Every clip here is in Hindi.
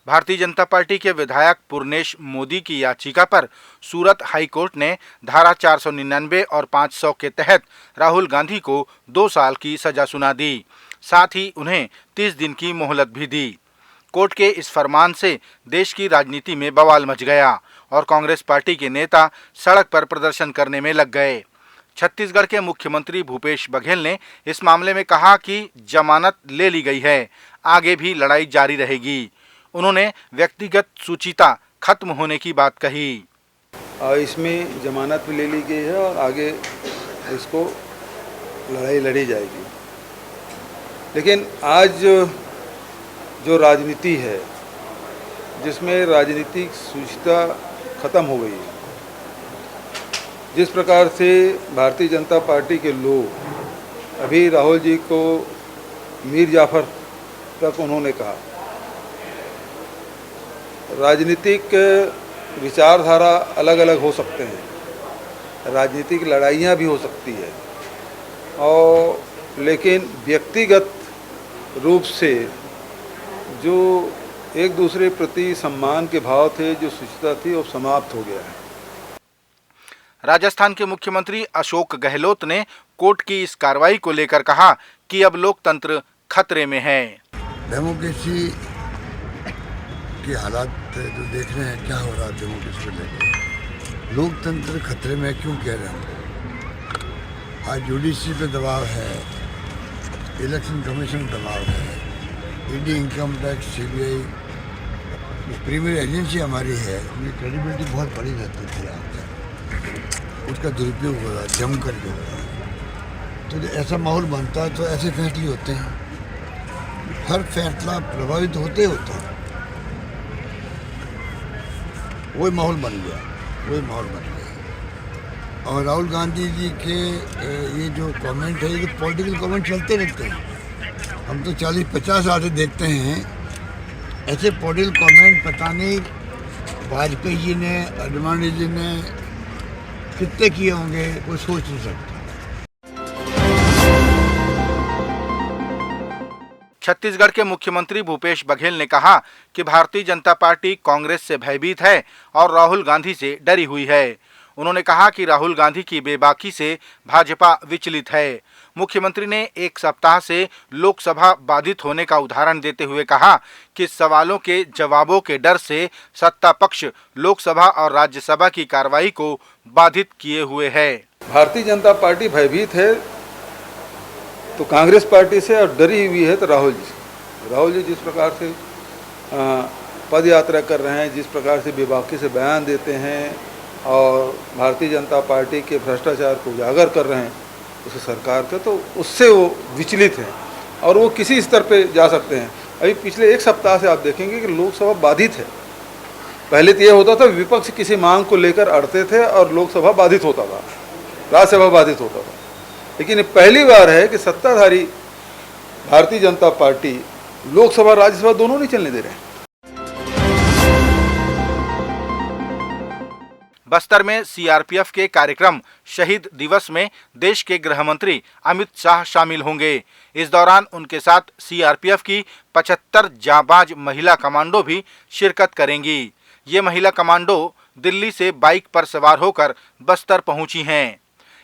भारतीय जनता पार्टी के विधायक पूर्णेश मोदी की याचिका पर सूरत हाई कोर्ट ने धारा 499 और 500 के तहत राहुल गांधी को 2 साल की सजा सुना दी। साथ ही उन्हें 30 दिन की मोहलत भी दी। कोर्ट के इस फरमान से देश की राजनीति में बवाल मच गया और कांग्रेस पार्टी के नेता सड़क पर प्रदर्शन करने में लग गए। छत्तीसगढ़ के मुख्यमंत्री भूपेश बघेल ने इस मामले में कहा कि जमानत ले ली गई है, आगे भी लड़ाई जारी रहेगी। उन्होंने व्यक्तिगत सूचिता खत्म होने की बात कही। इसमें जमानत भी ले ली गई है और आगे इसको लड़ाई लड़ी जाएगी। लेकिन आज जो राजनीति है, जिसमें राजनीतिक सूचिता खत्म हो गई है, जिस प्रकार से भारतीय जनता पार्टी के लोग अभी राहुल जी को मीर जाफर तक उन्होंने कहा, राजनीतिक विचारधारा अलग अलग हो सकते हैं, राजनीतिक लड़ाइयाँ भी हो सकती है, और लेकिन व्यक्तिगत रूप से जो एक दूसरे प्रति सम्मान के भाव थे, जो सूचिता थी, वो समाप्त हो गया है। राजस्थान के मुख्यमंत्री अशोक गहलोत ने कोर्ट की इस कार्रवाई को लेकर कहा कि अब लोकतंत्र खतरे में है। डेमोक्रेसी के हालात जो देख रहे हैं, क्या हो रहा है डेमोक्रेसी को लेकर, लोकतंत्र खतरे में क्यों कह रहे हैं। आज जुडिशरी पे दबाव है, इलेक्शन कमीशन दबाव है, ED, income tax, CBI, premier agency हमारी है, उनकी क्रेडिबिलिटी बहुत बड़ी रहती थी। उसका दुरुपयोग हो रहा है, जम करके हो रहा है। तो ऐसा माहौल बनता है तो ऐसे फैसले होते हैं, हर फैसला प्रभावित होते होता है। वही माहौल बन गया। और राहुल गांधी जी के ये जो कमेंट है, ये तो पॉलिटिकल कमेंट चलते रहते हैं। हम तो 40-50 साल से देखते हैं ऐसे पॉलिटिकल कमेंट। पता नहीं वाजपेयी जी ने, अडवाणी जी ने कितने किए होंगे, कोई सोच नहीं सकता। छत्तीसगढ़ के मुख्यमंत्री भूपेश बघेल ने कहा कि भारतीय जनता पार्टी कांग्रेस से भयभीत है और राहुल गांधी से डरी हुई है। उन्होंने कहा कि राहुल गांधी की बेबाकी से भाजपा विचलित है। मुख्यमंत्री ने एक सप्ताह से लोकसभा बाधित होने का उदाहरण देते हुए कहा कि सवालों के जवाबों के डर से सत्ता पक्ष लोकसभा और राज्यसभा की कार्रवाई को बाधित किए हुए है। भारतीय जनता पार्टी भयभीत है तो कांग्रेस पार्टी से, और डरी हुई है तो राहुल जी से। राहुल जी जिस प्रकार से पद यात्रा कर रहे हैं, जिस प्रकार से बेबाकी से बयान देते हैं और भारतीय जनता पार्टी के भ्रष्टाचार को उजागर कर रहे हैं उस सरकार के, तो उससे वो विचलित हैं और वो किसी स्तर पे जा सकते हैं। अभी पिछले एक सप्ताह से आप देखेंगे कि लोकसभा बाधित है। पहले तो ये होता था विपक्ष किसी मांग को लेकर अड़ते थे और लोकसभा बाधित होता था, राज्यसभा बाधित होता था। लेकिन ये पहली बार है कि सत्ताधारी भारतीय जनता पार्टी लोकसभा राज्यसभा दोनों नहीं चलने दे रहे हैं। बस्तर में सीआरपीएफ के कार्यक्रम शहीद दिवस में देश के गृह मंत्री अमित शाह शामिल होंगे। इस दौरान उनके साथ सीआरपीएफ की 75 जाबाज महिला कमांडो भी शिरकत करेंगी। ये महिला कमांडो दिल्ली से बाइक पर सवार होकर बस्तर पहुंची हैं।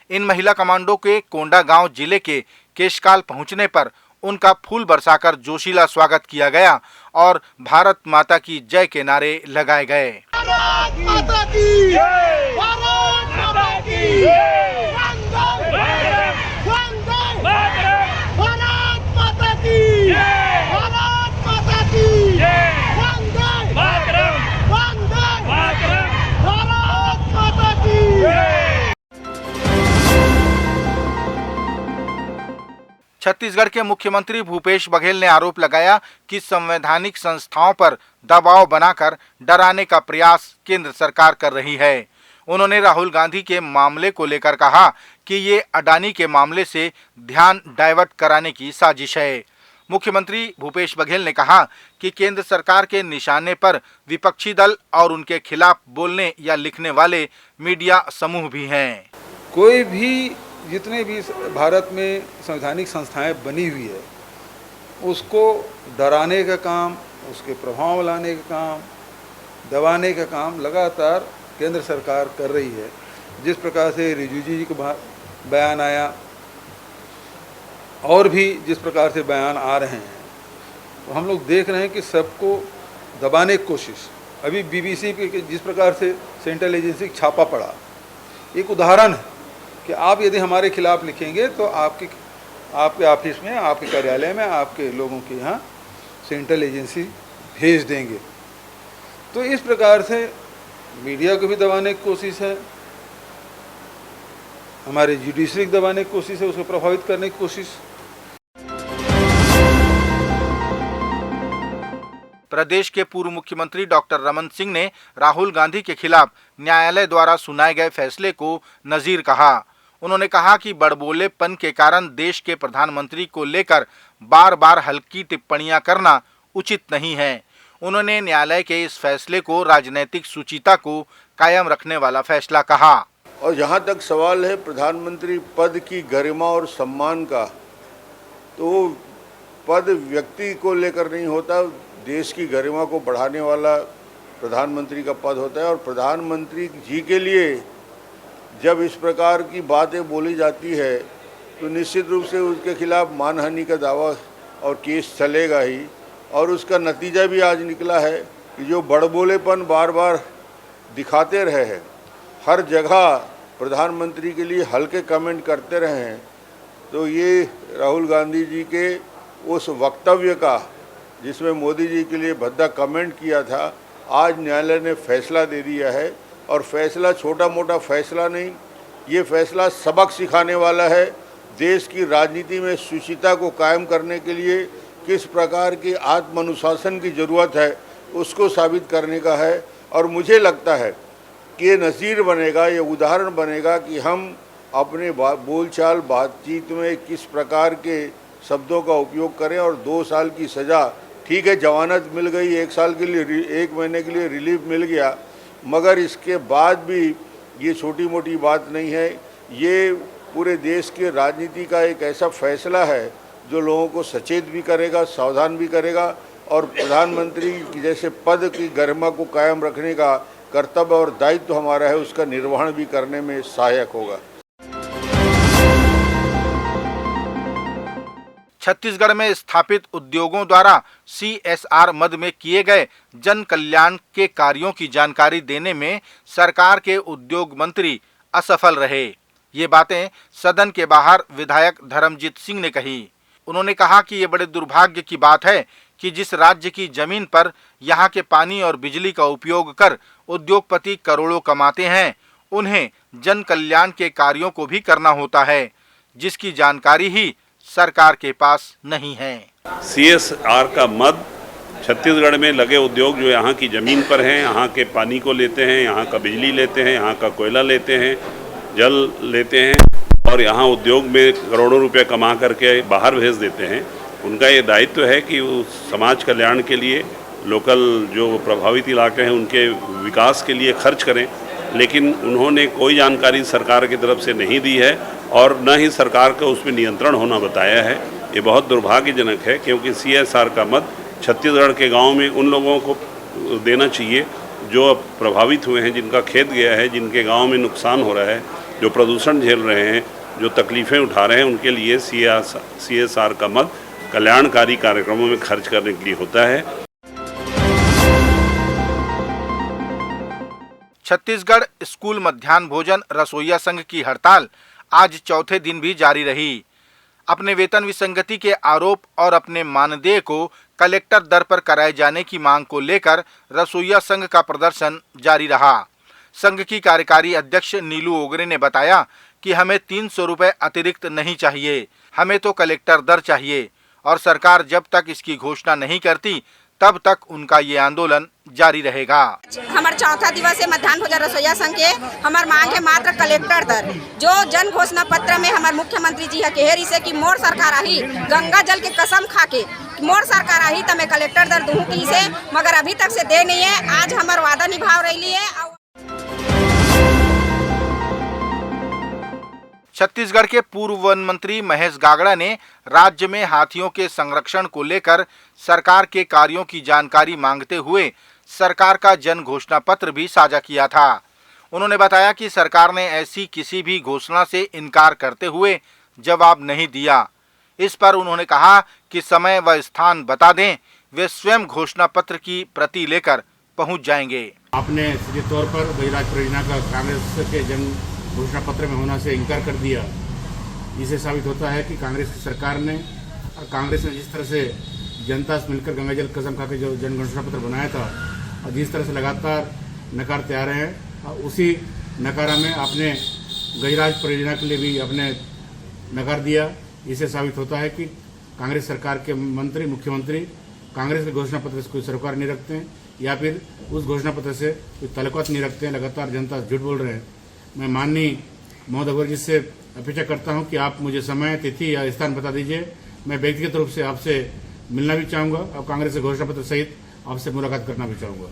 इन महिला कमांडो के कोंडागांव जिले के केशकाल पहुंचने पर उनका फूल बरसाकर जोशीला स्वागत किया गया और भारत माता की जय के नारे लगाए गए। भारत माता की जय! भारत माता की जय! भारत माता की जय! भारत माता की जय! भारत माता की जय! छत्तीसगढ़ के मुख्यमंत्री भूपेश बघेल ने आरोप लगाया कि संवैधानिक संस्थाओं पर दबाव बनाकर डराने का प्रयास केंद्र सरकार कर रही है। उन्होंने राहुल गांधी के मामले को लेकर कहा कि ये अडानी के मामले से ध्यान डाइवर्ट कराने की साजिश है। मुख्यमंत्री भूपेश बघेल ने कहा कि केंद्र सरकार के निशाने पर विपक्षी दल और उनके खिलाफ बोलने या लिखने वाले मीडिया समूह भी हैं। कोई भी जितने भी भारत में संवैधानिक संस्थाएं बनी हुई है, उसको डराने का काम, उसके प्रभाव लाने का काम, दबाने का काम लगातार केंद्र सरकार कर रही है। जिस प्रकार से रिजिजू जी का बयान आया और भी जिस प्रकार से बयान आ रहे हैं, तो हम लोग देख रहे हैं कि सबको दबाने की कोशिश। अभी बीबीसी पे जिस प्रकार से सेंट्रल एजेंसी छापा पड़ा, एक उदाहरण है कि आप यदि हमारे खिलाफ लिखेंगे तो आपके ऑफिस में, आपके कार्यालय में, आपके लोगों के यहाँ सेंट्रल एजेंसी भेज देंगे। तो इस प्रकार से मीडिया को भी दबाने की कोशिश है, हमारे जुडिशरी को दबाने की कोशिश है, उसको प्रभावित करने की कोशिश। प्रदेश के पूर्व मुख्यमंत्री डॉक्टर रमन सिंह ने राहुल गांधी के खिलाफ न्यायालय द्वारा सुनाए गए फैसले को नजीर कहा। उन्होंने कहा कि बड़बोलेपन के कारण देश के प्रधानमंत्री को लेकर बार बार हल्की टिप्पणियां करना उचित नहीं है। उन्होंने न्यायालय के इस फैसले को राजनीतिक शुचिता को कायम रखने वाला फैसला कहा। और जहाँ तक सवाल है प्रधानमंत्री पद की गरिमा और सम्मान का, तो पद व्यक्ति को लेकर नहीं होता, देश की गरिमा को बढ़ाने वाला प्रधानमंत्री का पद होता है। और प्रधानमंत्री जी के लिए जब इस प्रकार की बातें बोली जाती है तो निश्चित रूप से उसके खिलाफ मानहानि का दावा और केस चलेगा ही। और उसका नतीजा भी आज निकला है कि जो बड़बोलेपन बार बार दिखाते रहे हैं, हर जगह प्रधानमंत्री के लिए हल्के कमेंट करते रहे हैं, तो ये राहुल गांधी जी के उस वक्तव्य का, जिसमें मोदी जी के लिए भद्दा कमेंट किया था, आज न्यायालय ने फैसला दे दिया है। और फैसला छोटा मोटा फैसला नहीं, ये फैसला सबक सिखाने वाला है। देश की राजनीति में शुचिता को कायम करने के लिए किस प्रकार की आत्मानुशासन की ज़रूरत है, उसको साबित करने का है। और मुझे लगता है कि ये नज़ीर बनेगा, ये उदाहरण बनेगा कि हम अपने बोलचाल बातचीत में किस प्रकार के शब्दों का उपयोग करें। और 2 साल की सज़ा, ठीक है, जमानत मिल गई, 1 साल के लिए, 1 महीने के लिए रिलीफ मिल गया, मगर इसके बाद भी ये छोटी मोटी बात नहीं है। ये पूरे देश के राजनीति का एक ऐसा फैसला है जो लोगों को सचेत भी करेगा, सावधान भी करेगा। और प्रधानमंत्री की जैसे पद की गरिमा को कायम रखने का कर्तव्य और दायित्व हमारा है, उसका निर्वहन भी करने में सहायक होगा। छत्तीसगढ़ में स्थापित उद्योगों द्वारा CSR मद में किए गए जन कल्याण के कार्यों की जानकारी देने में सरकार के उद्योग मंत्री असफल रहे। ये बातें सदन के बाहर विधायक धर्मजीत सिंह ने कही। उन्होंने कहा कि ये बड़े दुर्भाग्य की बात है कि जिस राज्य की जमीन पर यहाँ के पानी और बिजली का उपयोग कर उद्योगपति करोड़ों कमाते हैं, उन्हें जन कल्याण के कार्यों को भी करना होता है, जिसकी जानकारी ही सरकार के पास नहीं है। CSR का मद छत्तीसगढ़ में लगे उद्योग जो यहाँ की ज़मीन पर हैं, यहाँ के पानी को लेते हैं, यहाँ का बिजली लेते हैं, यहाँ का कोयला लेते हैं, जल लेते हैं और यहाँ उद्योग में करोड़ों रुपए कमा करके बाहर भेज देते हैं, उनका ये दायित्व है कि वो समाज कल्याण के लिए, लोकल जो प्रभावित इलाके हैं उनके विकास के लिए खर्च करें। लेकिन उन्होंने कोई जानकारी सरकार की तरफ से नहीं दी है और न ही सरकार का उसमें नियंत्रण होना बताया है। ये बहुत दुर्भाग्यजनक है, क्योंकि CSR का मद छत्तीसगढ़ के गांव में उन लोगों को देना चाहिए जो अब प्रभावित हुए हैं, जिनका खेत गया है, जिनके गांव में नुकसान हो रहा है, जो प्रदूषण झेल रहे हैं, जो तकलीफ़ें उठा रहे हैं, उनके लिए CSR का मद कल्याणकारी कार्यक्रमों में खर्च करने के लिए होता है। छत्तीसगढ़ स्कूल मध्याह्न भोजन रसोइया संघ की हड़ताल आज चौथे दिन भी जारी रही। अपने वेतन विसंगति के आरोप और अपने मानदेय को कलेक्टर दर पर कराए जाने की मांग को लेकर रसोइया संघ का प्रदर्शन जारी रहा। संघ की कार्यकारी अध्यक्ष नीलू ओगरे ने बताया कि हमें 300 रुपये अतिरिक्त नहीं चाहिए, हमें तो कलेक्टर दर चाहिए और सरकार जब तक इसकी घोषणा नहीं करती तब तक उनका ये आंदोलन जारी रहेगा। हमारा चौथा दिवस है मध्याह्न भोजन रसोइया संघ के। हमार मांग है मात्र कलेक्टर दर, जो जन घोषणा पत्र में हमारे मुख्यमंत्री जी कहेरी से कि मोर सरकार आही, गंगा जल के कसम खा के मोर सरकार आही तो मैं कलेक्टर दर दूँ की से, मगर अभी तक से दे नहीं है। आज हमार वादा निभाव रही है। छत्तीसगढ़ के पूर्व वन मंत्री महेश गागड़ा ने राज्य में हाथियों के संरक्षण को लेकर सरकार के कार्यों की जानकारी मांगते हुए सरकार का जन घोषणा पत्र भी साझा किया था। उन्होंने बताया कि सरकार ने ऐसी किसी भी घोषणा से इनकार करते हुए जवाब नहीं दिया। इस पर उन्होंने कहा कि समय व स्थान बता दें, वे स्वयं घोषणा पत्र की प्रति लेकर पहुंच जाएंगे। आपने सीधे तौर पर बहिराज परियोजना का कांग्रेस के जन घोषणा पत्र में होना से इनकार कर दिया। इससे साबित होता है कि कांग्रेस की सरकार ने और कांग्रेस ने जिस तरह से जनता से मिलकर गंगा जल कसम खा के जो जन घोषणा पत्र बनाया था और जिस तरह से लगातार नकारते आ रहे हैं, उसी नकारा में आपने गजराज परियोजना के लिए भी आपने नकार दिया। इससे साबित होता है कि कांग्रेस सरकार के मंत्री, मुख्यमंत्री कांग्रेस के घोषणा पत्र से कोई सरोकार नहीं रखते हैं या फिर उस घोषणा पत्र से कोई ताल्लुकात नहीं रखते हैं, लगातार जनता से झूठ बोल रहे हैं। मैं माननीय महोदय जी से अपेक्षा करता हूं कि आप मुझे समय, तिथि या स्थान बता दीजिए। मैं व्यक्तिगत रूप से आपसे मिलना भी चाहूँगा और कांग्रेस के घोषणा पत्र सहित आपसे मुलाकात करना भी चाहूँगा।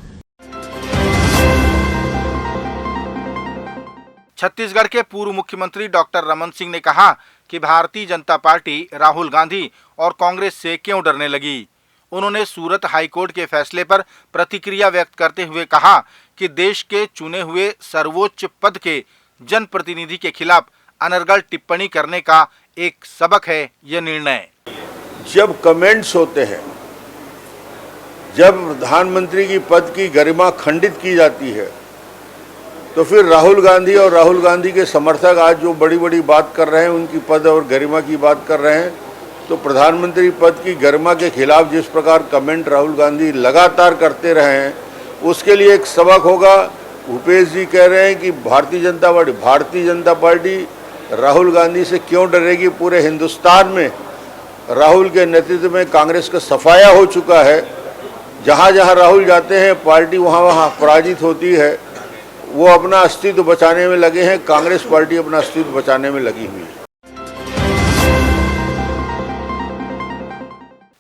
छत्तीसगढ़ के पूर्व मुख्यमंत्री डॉक्टर रमन सिंह ने कहा कि भारतीय जनता पार्टी राहुल गांधी और कांग्रेस से क्यों डरने लगी। उन्होंने सूरत हाईकोर्ट के फैसले पर प्रतिक्रिया व्यक्त करते हुए कहा कि देश के चुने हुए सर्वोच्च पद के जनप्रतिनिधि के खिलाफ अनर्गल टिप्पणी करने का एक सबक है यह निर्णय। जब कमेंट्स होते हैं, जब प्रधानमंत्री की पद की गरिमा खंडित की जाती है, तो फिर राहुल गांधी और राहुल गांधी के समर्थक आज जो बड़ी बड़ी बात कर रहे हैं, उनकी पद और गरिमा की बात कर रहे हैं, तो प्रधानमंत्री पद की गरिमा के खिलाफ जिस प्रकार कमेंट राहुल गांधी लगातार करते रहे हैं, उसके लिए एक सबक होगा। भूपेश जी कह रहे हैं कि भारतीय जनता पार्टी राहुल गांधी से क्यों डरेगी। पूरे हिंदुस्तान में राहुल के नेतृत्व में कांग्रेस का सफाया हो चुका है। जहाँ जहाँ राहुल जाते हैं, पार्टी वहाँ पराजित होती है। वो अपना अस्तित्व बचाने में लगे हैं, कांग्रेस पार्टी अपना अस्तित्व बचाने में लगी हुई है।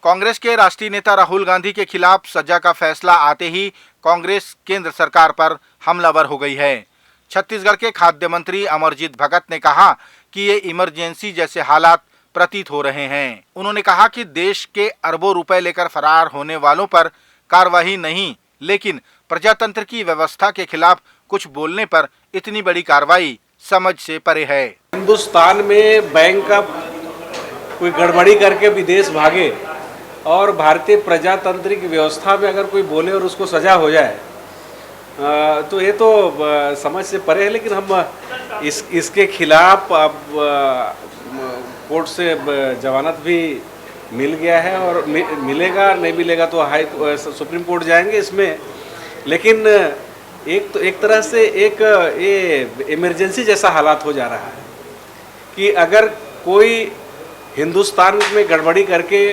कांग्रेस के राष्ट्रीय नेता राहुल गांधी के खिलाफ सजा का फैसला आते ही कांग्रेस केंद्र सरकार पर हमलावर हो गई है। छत्तीसगढ़ के खाद्य मंत्री अमरजीत भगत ने कहा कि ये इमरजेंसी जैसे हालात प्रतीत हो रहे हैं। उन्होंने कहा कि देश के अरबों रुपए लेकर फरार होने वालों पर कार्रवाई नहीं, लेकिन प्रजातंत्र की व्यवस्था के खिलाफ कुछ बोलने पर इतनी बड़ी कार्रवाई समझ से परे है। हिंदुस्तान में बैंक का कोई गड़बड़ी करके विदेश भागे और भारतीय प्रजातांत्रिक व्यवस्था में अगर कोई बोले और उसको सजा हो जाए, तो ये तो समझ से परे है। लेकिन हम इसके खिलाफ अब कोर्ट से जमानत भी मिल गया है और मिलेगा, नहीं मिलेगा तो सुप्रीम कोर्ट जाएंगे इसमें। लेकिन एक तरह से ये इमरजेंसी जैसा हालात हो जा रहा है कि अगर कोई हिंदुस्तान में गड़बड़ी करके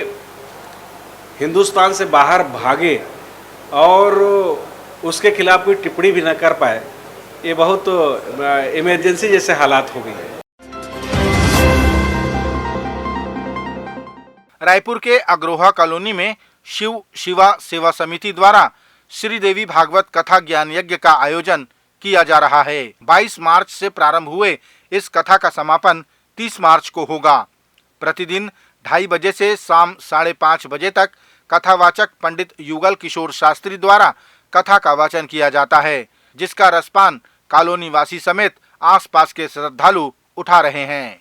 हिंदुस्तान से बाहर भागे और उसके खिलाफ कोई टिप्पणी भी न कर पाए, ये बहुत इमरजेंसी जैसे हालात हो गई है। रायपुर के अग्रोहा कॉलोनी में शिव शिवा सेवा समिति द्वारा श्रीदेवी भागवत कथा ज्ञान यज्ञ का आयोजन किया जा रहा है। 22 मार्च से प्रारंभ हुए इस कथा का समापन 30 मार्च को होगा। प्रतिदिन 2:30 बजे से शाम 5:30 बजे तक कथावाचक पंडित युगल किशोर शास्त्री द्वारा कथा का वाचन किया जाता है, जिसका रसपान कॉलोनी वासी समेत आसपास के श्रद्धालु उठा रहे हैं।